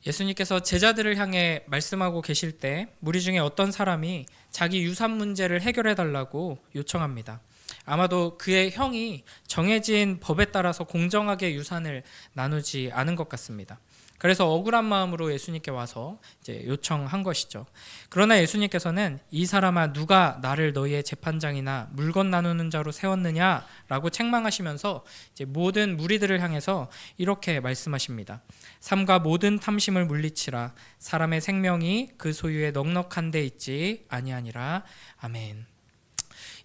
예수님께서 제자들을 향해 말씀하고 계실 때 무리 중에 어떤 사람이 자기 유산 문제를 해결해 달라고 요청합니다. 아마도 그의 형이 정해진 법에 따라서 공정하게 유산을 나누지 않은 것 같습니다. 그래서 억울한 마음으로 예수님께 와서 이제 요청한 것이죠. 그러나 예수님께서는 이 사람아 누가 나를 너희의 재판장이나 물건 나누는 자로 세웠느냐라고 책망하시면서 이제 모든 무리들을 향해서 이렇게 말씀하십니다. 삼가 모든 탐심을 물리치라. 사람의 생명이 그 소유에 넉넉한 데 있지 아니하니라. 아멘.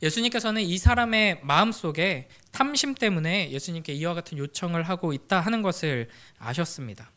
예수님께서는 이 사람의 마음속에 탐심 때문에 예수님께 이와 같은 요청을 하고 있다 하는 것을 아셨습니다.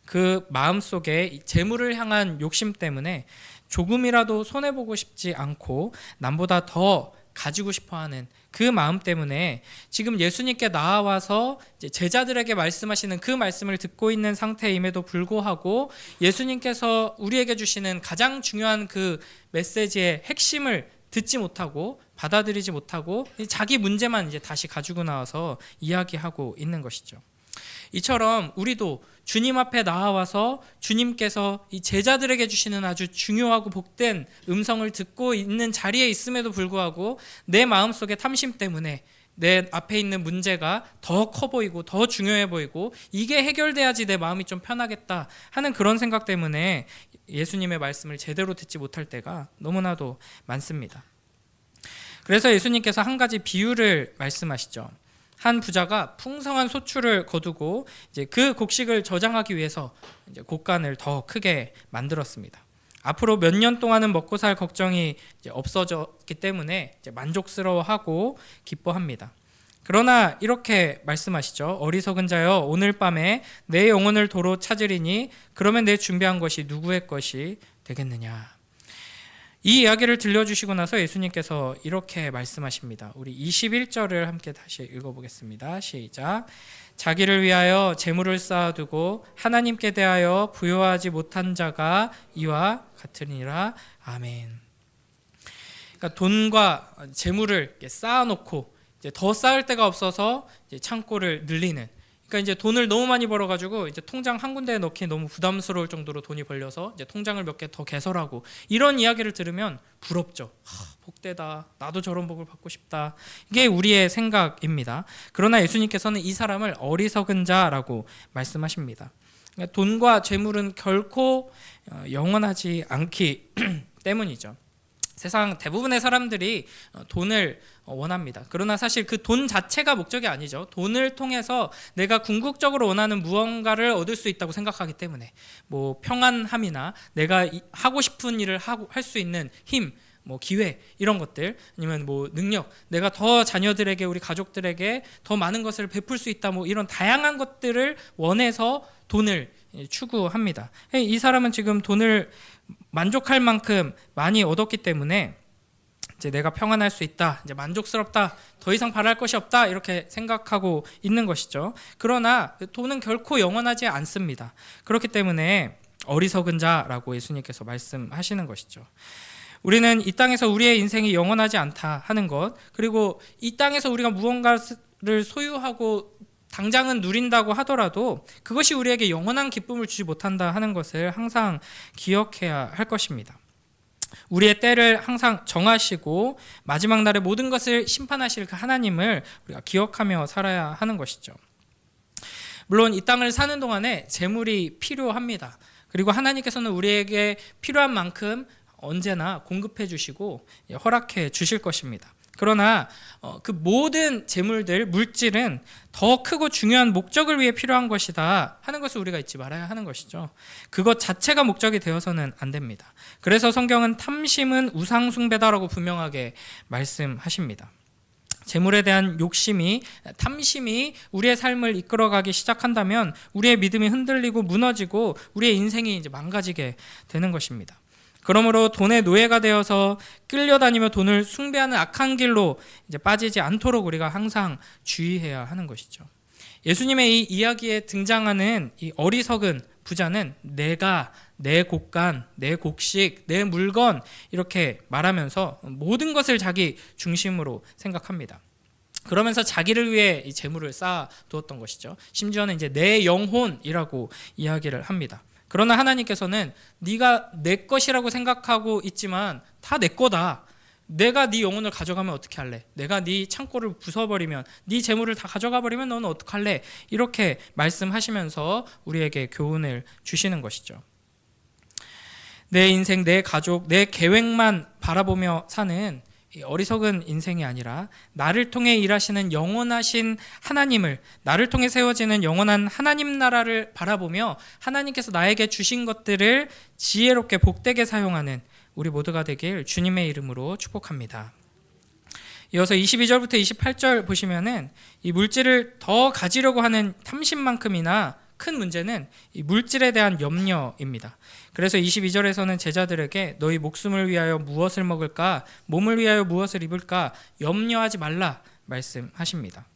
그 마음속에 재물을 향한 욕심 때문에 조금이라도 손해보고 싶지 않고 남보다 더 가지고 싶어하는 그 마음 때문에 지금 예수님께 나와서 제자들에게 말씀하시는 그 말씀을 듣고 있는 상태임에도 불구하고 예수님께서 우리에게 주시는 가장 중요한 그 메시지의 핵심을 듣지 못하고 받아들이지 못하고 자기 문제만 이제 다시 가지고 나와서 이야기하고 있는 것이죠. 이처럼 우리도 주님 앞에 나와서 주님께서 이 제자들에게 주시는 아주 중요하고 복된 음성을 듣고 있는 자리에 있음에도 불구하고 내 마음속의 탐심 때문에 내 앞에 있는 문제가 더 커 보이고 더 중요해 보이고 이게 해결돼야지 내 마음이 좀 편하겠다 하는 그런 생각 때문에 예수님의 말씀을 제대로 듣지 못할 때가 너무나도 많습니다. 그래서 예수님께서 한 가지 비유를 말씀하시죠. 한 부자가 풍성한 소출을 거두고 이제 그 곡식을 저장하기 위해서 이제 곡간을 더 크게 만들었습니다. 앞으로 몇 년 동안은 먹고 살 걱정이 이제 없어졌기 때문에 이제 만족스러워하고 기뻐합니다. 그러나 이렇게 말씀하시죠. 어리석은 자여 오늘 밤에 내 영혼을 도로 찾으리니 그러면 내 준비한 것이 누구의 것이 되겠느냐. 이 이야기를 들려주시고 나서 예수님께서 이렇게 말씀하십니다. 우리 21절을 함께 다시 읽어보겠습니다. 시작. 자기를 위하여 재물을 쌓아두고 하나님께 대하여 부요하지 못한 자가 이와 같으니라. 아멘. 그러니까 돈과 재물을 쌓아놓고 이제 더 쌓을 데가 없어서 이제 창고를 늘리는. 그러니까 이제 돈을 너무 많이 벌어가지고 이제 통장 한 군데에 넣기 너무 부담스러울 정도로 돈이 벌려서 이제 통장을 몇 개 더 개설하고 이런 이야기를 들으면 부럽죠. 복되다. 나도 저런 복을 받고 싶다. 이게 우리의 생각입니다. 그러나 예수님께서는 이 사람을 어리석은 자라고 말씀하십니다. 그러니까 돈과 재물은 결코 영원하지 않기 때문이죠. 세상 대부분의 사람들이 돈을 원합니다. 그러나 사실 그 돈 자체가 목적이 아니죠. 돈을 통해서 내가 궁극적으로 원하는 무언가를 얻을 수 있다고 생각하기 때문에 뭐 평안함이나 내가 하고 싶은 일을 할 수 있는 힘, 뭐 기회 이런 것들 아니면 뭐 능력, 내가 더 자녀들에게 우리 가족들에게 더 많은 것을 베풀 수 있다 뭐 이런 다양한 것들을 원해서 돈을 추구합니다. 이 사람은 지금 돈을 만족할 만큼 많이 얻었기 때문에 이제 내가 평안할 수 있다, 이제 만족스럽다, 더 이상 바랄 것이 없다 이렇게 생각하고 있는 것이죠. 그러나 돈은 결코 영원하지 않습니다. 그렇기 때문에 어리석은 자라고 예수님께서 말씀하시는 것이죠. 우리는 이 땅에서 우리의 인생이 영원하지 않다 하는 것, 그리고 이 땅에서 우리가 무언가를 소유하고 당장은 누린다고 하더라도 그것이 우리에게 영원한 기쁨을 주지 못한다 하는 것을 항상 기억해야 할 것입니다. 우리의 때를 항상 정하시고 마지막 날에 모든 것을 심판하실 그 하나님을 우리가 기억하며 살아야 하는 것이죠. 물론 이 땅을 사는 동안에 재물이 필요합니다. 그리고 하나님께서는 우리에게 필요한 만큼 언제나 공급해 주시고 허락해 주실 것입니다. 그러나 그 모든 재물들, 물질은 더 크고 중요한 목적을 위해 필요한 것이다 하는 것을 우리가 잊지 말아야 하는 것이죠. 그것 자체가 목적이 되어서는 안 됩니다. 그래서 성경은 탐심은 우상 숭배다라고 분명하게 말씀하십니다. 재물에 대한 욕심이, 탐심이 우리의 삶을 이끌어가기 시작한다면 우리의 믿음이 흔들리고 무너지고 우리의 인생이 이제 망가지게 되는 것입니다. 그러므로 돈의 노예가 되어서 끌려다니며 돈을 숭배하는 악한 길로 이제 빠지지 않도록 우리가 항상 주의해야 하는 것이죠. 예수님의 이 이야기에 등장하는 이 어리석은 부자는 내가, 내 곡간, 내 곡식, 내 물건 이렇게 말하면서 모든 것을 자기 중심으로 생각합니다. 그러면서 자기를 위해 이 재물을 쌓아두었던 것이죠. 심지어는 이제 내 영혼이라고 이야기를 합니다. 그러나 하나님께서는 네가 내 것이라고 생각하고 있지만 다 내 거다. 내가 네 영혼을 가져가면 어떻게 할래? 내가 네 창고를 부숴버리면, 네 재물을 다 가져가 버리면 너는 어떡할래? 이렇게 말씀하시면서 우리에게 교훈을 주시는 것이죠. 내 인생, 내 가족, 내 계획만 바라보며 사는 어리석은 인생이 아니라 나를 통해 일하시는 영원하신 하나님을, 나를 통해 세워지는 영원한 하나님 나라를 바라보며 하나님께서 나에게 주신 것들을 지혜롭게 복되게 사용하는 우리 모두가 되길 주님의 이름으로 축복합니다. 이어서 22절부터 28절 보시면은 이 물질을 더 가지려고 하는 탐심만큼이나 큰 문제는 이 물질에 대한 염려입니다. 그래서 22절에서는 제자들에게 너희 목숨을 위하여 무엇을 먹을까, 몸을 위하여 무엇을 입을까 염려하지 말라 말씀하십니다.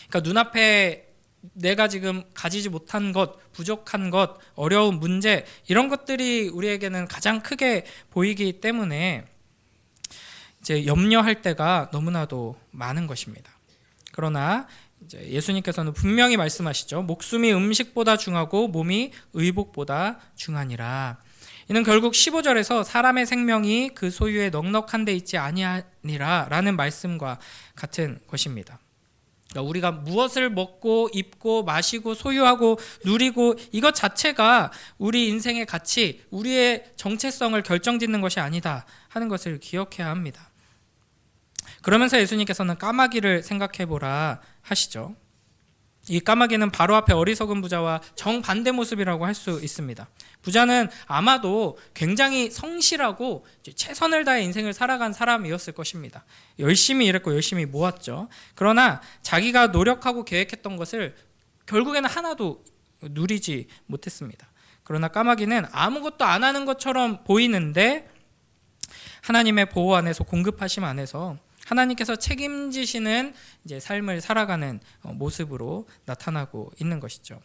그러니까 눈앞에 내가 지금 가지지 못한 것, 부족한 것, 어려운 문제, 이런 것들이 우리에게는 가장 크게 보이기 때문에 이제 염려할 때가 너무나도 많은 것입니다. 그러나 이제 예수님께서는 분명히 말씀하시죠. 목숨이 음식보다 중하고 몸이 의복보다 중하니라. 이는 결국 15절에서 사람의 생명이 그 소유에 넉넉한 데 있지 아니하니라 라는 말씀과 같은 것입니다. 그러니까 우리가 무엇을 먹고 입고 마시고 소유하고 누리고 이것 자체가 우리 인생의 가치, 우리의 정체성을 결정짓는 것이 아니다 하는 것을 기억해야 합니다. 그러면서 예수님께서는 까마귀를 생각해보라 하시죠. 이 까마귀는 바로 앞에 어리석은 부자와 정반대 모습이라고 할 수 있습니다. 부자는 아마도 굉장히 성실하고 최선을 다해 인생을 살아간 사람이었을 것입니다. 열심히 일했고 열심히 모았죠. 그러나 자기가 노력하고 계획했던 것을 결국에는 하나도 누리지 못했습니다. 그러나 까마귀는 아무것도 안 하는 것처럼 보이는데 하나님의 보호 안에서, 공급하심 안에서 하나님께서 책임지시는 이제 삶을 살아가는 모습으로 나타나고 있는 것이죠.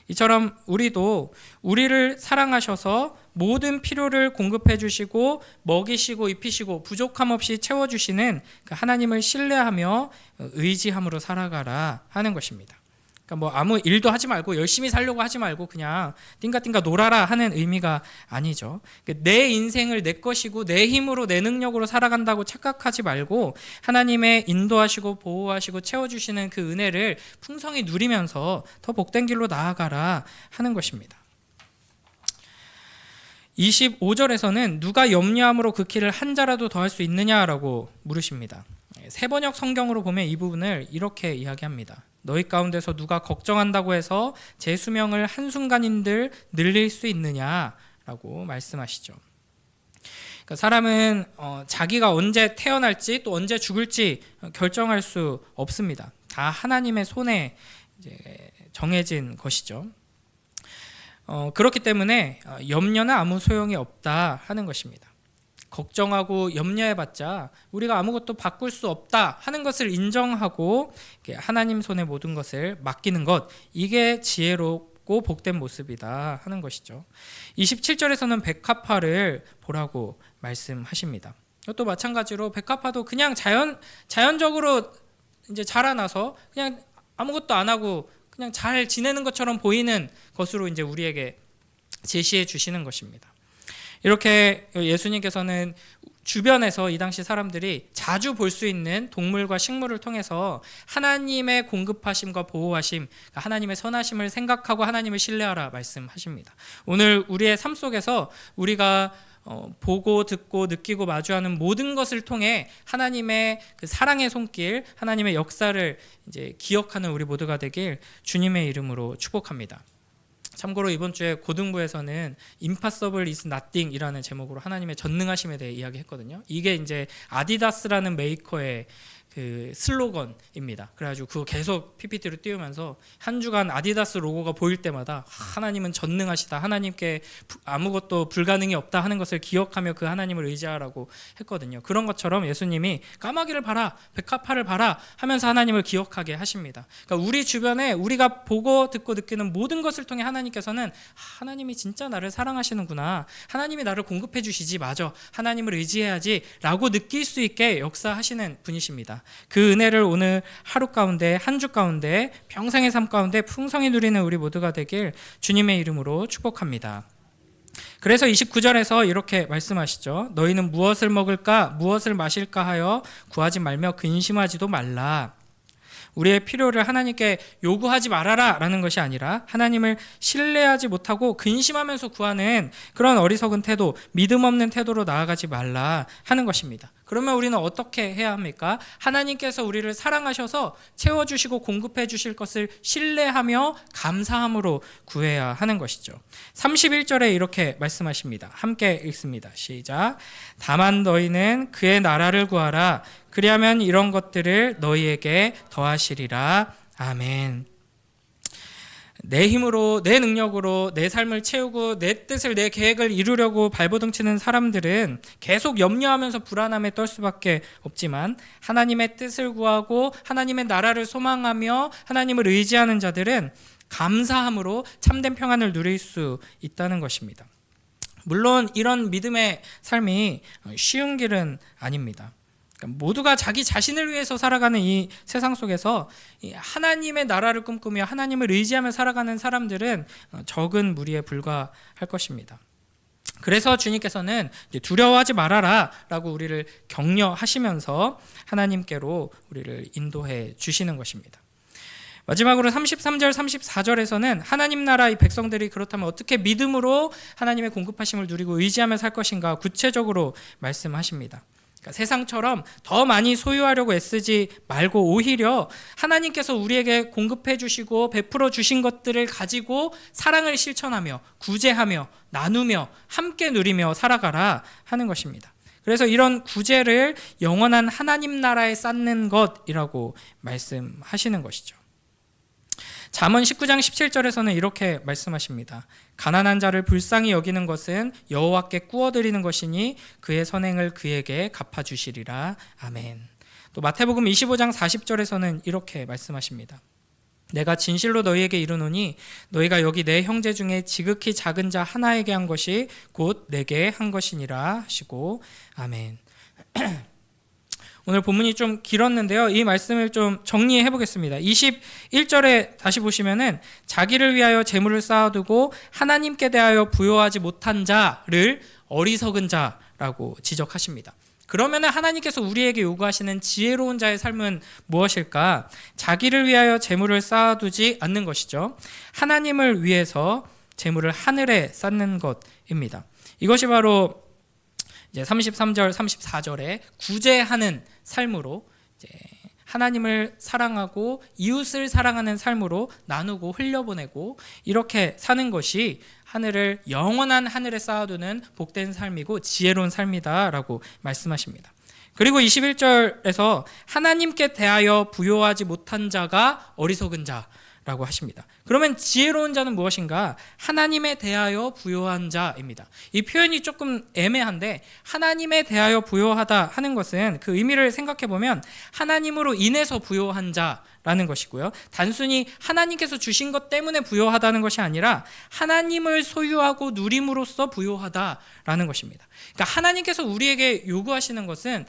이처럼 우리도 우리를 사랑하셔서 모든 필요를 공급해 주시고 먹이시고 입히시고 부족함 없이 채워주시는 그 하나님을 신뢰하며 의지함으로 살아가라 하는 것입니다. 그러니까 뭐 아무 일도 하지 말고 열심히 살려고 하지 말고 그냥 띵가띵가 놀아라 하는 의미가 아니죠. 내 인생을 내 것이고 내 힘으로 내 능력으로 살아간다고 착각하지 말고 하나님의 인도하시고 보호하시고 채워주시는 그 은혜를 풍성히 누리면서 더 복된 길로 나아가라 하는 것입니다. 25절에서는 누가 염려함으로 그 길을 한 자라도 더할 수 있느냐라고 물으십니다. 세번역 성경으로 보면 이 부분을 이렇게 이야기합니다. 너희 가운데서 누가 걱정한다고 해서 제 수명을 한순간인들 늘릴 수 있느냐라고 말씀하시죠. 그러니까 사람은 자기가 언제 태어날지 또 언제 죽을지 결정할 수 없습니다. 다 하나님의 손에 이제 정해진 것이죠. 그렇기 때문에 염려는 아무 소용이 없다 하는 것입니다. 걱정하고 염려해봤자 우리가 아무것도 바꿀 수 없다 하는 것을 인정하고 하나님 손에 모든 것을 맡기는 것, 이게 지혜롭고 복된 모습이다 하는 것이죠. 27절에서는 백합화를 보라고 말씀하십니다. 또 마찬가지로 백합화도 그냥 자연적으로 이제 자라나서 그냥 아무것도 안 하고 그냥 잘 지내는 것처럼 보이는 것으로 이제 우리에게 제시해 주시는 것입니다. 이렇게 예수님께서는 주변에서 이 당시 사람들이 자주 볼 수 있는 동물과 식물을 통해서 하나님의 공급하심과 보호하심, 하나님의 선하심을 생각하고 하나님을 신뢰하라 말씀하십니다. 오늘 우리의 삶 속에서 우리가 보고 듣고 느끼고 마주하는 모든 것을 통해 하나님의 그 사랑의 손길, 하나님의 역사를 이제 기억하는 우리 모두가 되길 주님의 이름으로 축복합니다. 참고로 이번 주에 고등부에서는 Impossible is Nothing이라는 제목으로 하나님의 전능하심에 대해 이야기했거든요. 이게 이제 아디다스라는 메이커의 그 슬로건입니다. 그래가지고 그거 계속 PPT로 띄우면서 한 주간 아디다스 로고가 보일 때마다 하나님은 전능하시다, 하나님께 아무것도 불가능이 없다 하는 것을 기억하며 그 하나님을 의지하라고 했거든요. 그런 것처럼 예수님이 까마귀를 봐라, 백합화를 봐라 하면서 하나님을 기억하게 하십니다. 그러니까 우리 주변에 우리가 보고 듣고 느끼는 모든 것을 통해 하나님께서는 하나님이 진짜 나를 사랑하시는구나, 하나님이 나를 공급해 주시지, 맞아, 하나님을 의지해야지 라고 느낄 수 있게 역사하시는 분이십니다. 그 은혜를 오늘 하루 가운데, 한 주 가운데, 평생의 삶 가운데 풍성히 누리는 우리 모두가 되길 주님의 이름으로 축복합니다. 그래서 29절에서 이렇게 말씀하시죠. 너희는 무엇을 먹을까 무엇을 마실까 하여 구하지 말며 근심하지도 말라. 우리의 필요를 하나님께 요구하지 말아라 라는 것이 아니라 하나님을 신뢰하지 못하고 근심하면서 구하는 그런 어리석은 태도, 믿음 없는 태도로 나아가지 말라 하는 것입니다. 그러면 우리는 어떻게 해야 합니까? 하나님께서 우리를 사랑하셔서 채워주시고 공급해 주실 것을 신뢰하며 감사함으로 구해야 하는 것이죠. 31절에 이렇게 말씀하십니다. 함께 읽습니다. 시작. 다만 너희는 그의 나라를 구하라. 그리하면 이런 것들을 너희에게 더하시리라. 아멘. 내 힘으로, 내 능력으로 내 삶을 채우고 내 뜻을, 내 계획을 이루려고 발버둥치는 사람들은 계속 염려하면서 불안함에 떨 수밖에 없지만 하나님의 뜻을 구하고 하나님의 나라를 소망하며 하나님을 의지하는 자들은 감사함으로 참된 평안을 누릴 수 있다는 것입니다. 물론 이런 믿음의 삶이 쉬운 길은 아닙니다. 모두가 자기 자신을 위해서 살아가는 이 세상 속에서 하나님의 나라를 꿈꾸며 하나님을 의지하며 살아가는 사람들은 적은 무리에 불과할 것입니다. 그래서 주님께서는 두려워하지 말아라 라고 우리를 격려하시면서 하나님께로 우리를 인도해 주시는 것입니다. 마지막으로 33절, 34절에서는 하나님 나라 이 백성들이 그렇다면 어떻게 믿음으로 하나님의 공급하심을 누리고 의지하며 살 것인가 구체적으로 말씀하십니다. 그러니까 세상처럼 더 많이 소유하려고 애쓰지 말고 오히려 하나님께서 우리에게 공급해 주시고 베풀어 주신 것들을 가지고 사랑을 실천하며 구제하며 나누며 함께 누리며 살아가라 하는 것입니다. 그래서 이런 구제를 영원한 하나님 나라에 쌓는 것이라고 말씀하시는 것이죠. 잠언 19장 17절에서는 이렇게 말씀하십니다. 가난한 자를 불쌍히 여기는 것은 여호와께 꾸어드리는 것이니 그의 선행을 그에게 갚아주시리라. 아멘. 또 마태복음 25장 40절에서는 이렇게 말씀하십니다. 내가 진실로 너희에게 이르노니 너희가 여기 내 형제 중에 지극히 작은 자 하나에게 한 것이 곧 내게 한 것이니라 하시고 아멘. 오늘 본문이 좀 길었는데요. 이 말씀을 좀 정리해 보겠습니다. 21절에 다시 보시면은 자기를 위하여 재물을 쌓아두고 하나님께 대하여 부요하지 못한 자를 어리석은 자라고 지적하십니다. 그러면은 하나님께서 우리에게 요구하시는 지혜로운 자의 삶은 무엇일까? 자기를 위하여 재물을 쌓아두지 않는 것이죠. 하나님을 위해서 재물을 하늘에 쌓는 것입니다. 이것이 바로 이제 33절, 34절에 구제하는 삶으로 이제 하나님을 사랑하고 이웃을 사랑하는 삶으로 나누고 흘려보내고 이렇게 사는 것이 하늘을 영원한 하늘에 쌓아두는 복된 삶이고 지혜로운 삶이다라고 말씀하십니다. 그리고 21절에서 하나님께 대하여 부요하지 못한 자가 어리석은 자라고 하십니다. 그러면 지혜로운 자는 무엇인가? 하나님에 대하여 부요한 자입니다. 이 표현이 조금 애매한데 하나님에 대하여 부요하다 하는 것은 그 의미를 생각해 보면 하나님으로 인해서 부요한 자라는 것이고요. 단순히 하나님께서 주신 것 때문에 부요하다는 것이 아니라 하나님을 소유하고 누림으로써 부요하다라는 것입니다. 그러니까 하나님께서 우리에게 요구하시는 것은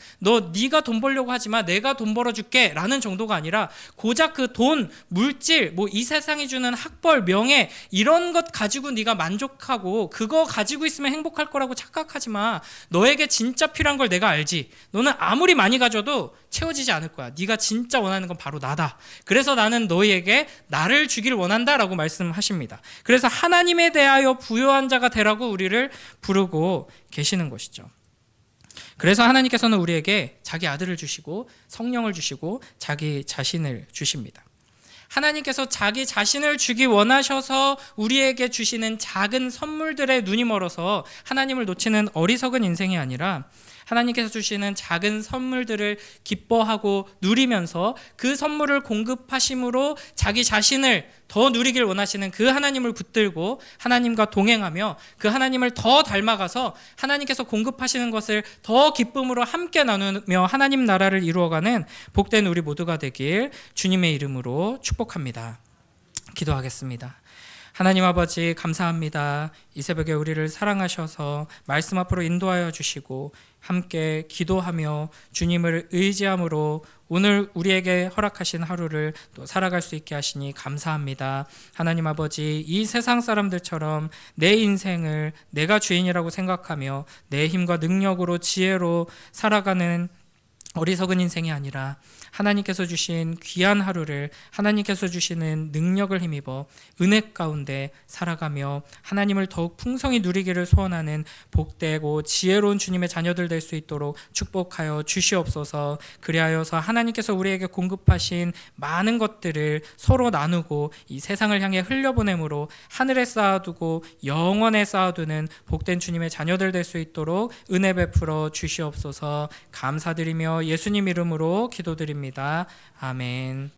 네가 돈 벌려고 하지 마, 내가 돈 벌어줄게 라는 정도가 아니라 고작 그 돈, 물질, 이 세상이 주는 학벌, 명예 이런 것 가지고 네가 만족하고 그거 가지고 있으면 행복할 거라고 착각하지 마. 너에게 진짜 필요한 걸 내가 알지. 너는 아무리 많이 가져도 채워지지 않을 거야. 네가 진짜 원하는 건 바로 나다. 그래서 나는 너희에게 나를 주기를 원한다라고 말씀하십니다. 그래서 하나님에 대하여 부요한 자가 되라고 우리를 부르고 계시는 것이죠. 그래서 하나님께서는 우리에게 자기 아들을 주시고 성령을 주시고 자기 자신을 주십니다. 하나님께서 자기 자신을 주기 원하셔서 우리에게 주시는 작은 선물들에 눈이 멀어서 하나님을 놓치는 어리석은 인생이 아니라 하나님께서 주시는 작은 선물들을 기뻐하고 누리면서 그 선물을 공급하심으로 자기 자신을 더 누리길 원하시는 그 하나님을 붙들고 하나님과 동행하며 그 하나님을 더 닮아가서 하나님께서 공급하시는 것을 더 기쁨으로 함께 나누며 하나님 나라를 이루어가는 복된 우리 모두가 되길 주님의 이름으로 축복합니다. 기도하겠습니다. 하나님 아버지 감사합니다. 이 새벽에 우리를 사랑하셔서 말씀 앞으로 인도하여 주시고 함께 기도하며 주님을 의지함으로 오늘 우리에게 허락하신 하루를 또 살아갈 수 있게 하시니 감사합니다. 하나님 아버지, 이 세상 사람들처럼 내 인생을 내가 주인이라고 생각하며 내 힘과 능력으로 지혜로 살아가는 어리석은 인생이 아니라 하나님께서 주신 귀한 하루를 하나님께서 주시는 능력을 힘입어 은혜 가운데 살아가며 하나님을 더욱 풍성히 누리기를 소원하는 복되고 지혜로운 주님의 자녀들 될 수 있도록 축복하여 주시옵소서. 그리하여서 하나님께서 우리에게 공급하신 많은 것들을 서로 나누고 이 세상을 향해 흘려보내므로 하늘에 쌓아두고 영원에 쌓아두는 복된 주님의 자녀들 될 수 있도록 은혜 베풀어 주시옵소서. 감사드리며 예수님 이름으로 기도드립니다. 아멘.